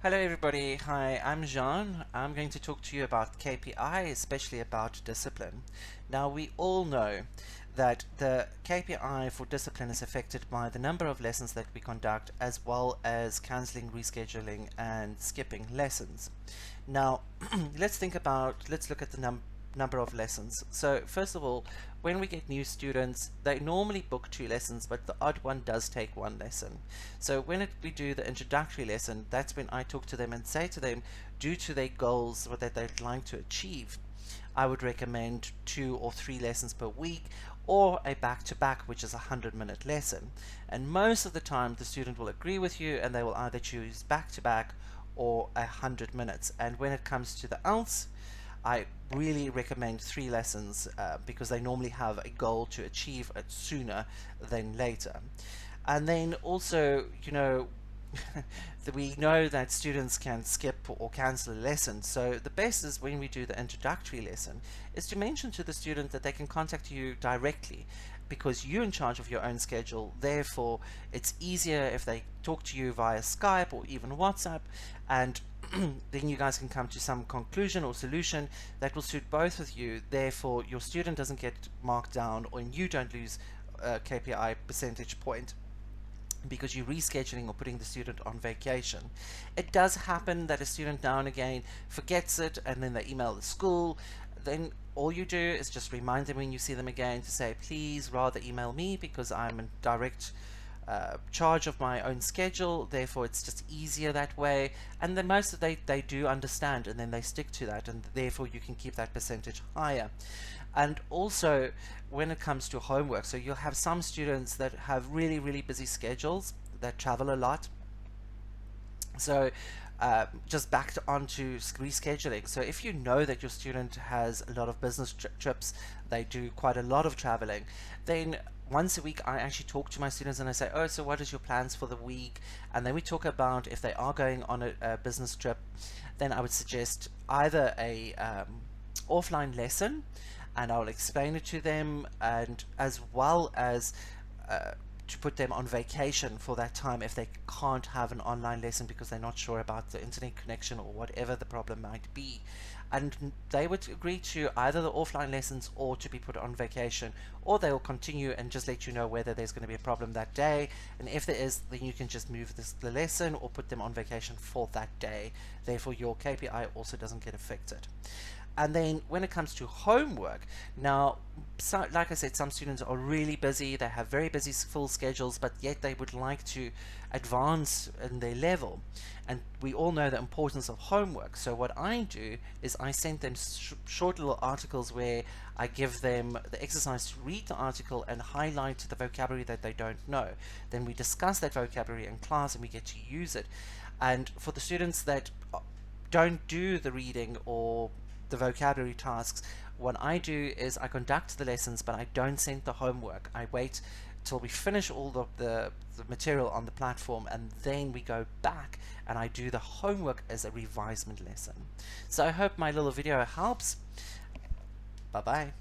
Hello everybody, hi, I'm Jean. I'm going to talk to you about KPI, especially about discipline. Now we all know that the KPI for discipline is affected by the number of lessons that we conduct, as well as cancelling, rescheduling and skipping lessons. Now let's look at the number of lessons. So first of all, when we get new students, they normally book 2 lessons, but the odd one does take 1 lesson. So when we do the introductory lesson, that's when I talk to them and say to them, due to their goals, what that they'd like to achieve, I would recommend 2 or 3 lessons per week, or a back-to-back, which is a 100-minute lesson. And most of the time the student will agree with you and they will either choose back-to-back or 100 minutes. And when it comes to the ounce, I really recommend 3 lessons because they normally have a goal to achieve it sooner than later. And then also, we know that students can skip or cancel a lesson, so the best is when we do the introductory lesson is to mention to the student that they can contact you directly, because you're in charge of your own schedule. Therefore it's easier if they talk to you via Skype or even WhatsApp, and then you guys can come to some conclusion or solution that will suit both of you. Therefore your student doesn't get marked down, or you don't lose a KPI percentage point because you're rescheduling or putting the student on vacation. It does happen that a student now and again forgets it and then they email the school. Then all you do is just remind them when you see them again to say, please rather email me, because I'm in direct charge of my own schedule, therefore it's just easier that way. And then most of they do understand, and then they stick to that, and therefore you can keep that percentage higher. And also when it comes to homework, so you'll have some students that have really busy schedules, that travel a lot. So just back onto rescheduling. So if you know that your student has a lot of business trips, they do quite a lot of traveling, then once a week I actually talk to my students and I say, oh, so what is your plans for the week? And then we talk about if they are going on a business trip, then I would suggest either a offline lesson, and I'll explain it to them, and as well as to put them on vacation for that time if they can't have an online lesson because they're not sure about the internet connection or whatever the problem might be. And they would agree to either the offline lessons or to be put on vacation, or they'll continue and just let you know whether there's going to be a problem that day, and if there is, then you can just move the lesson or put them on vacation for that day. Therefore your KPI also doesn't get affected. And then when it comes to homework, now, so, like I said, some students are really busy, they have very busy full schedules, but yet they would like to advance in their level. And we all know the importance of homework. So what I do is I send them short little articles where I give them the exercise to read the article and highlight the vocabulary that they don't know. Then we discuss that vocabulary in class and we get to use it. And for the students that don't do the reading or the vocabulary tasks, what I do is I conduct the lessons, but I don't send the homework. I wait till we finish all the material on the platform, and then we go back and I do the homework as a revisement lesson. So I hope my little video helps. Bye bye.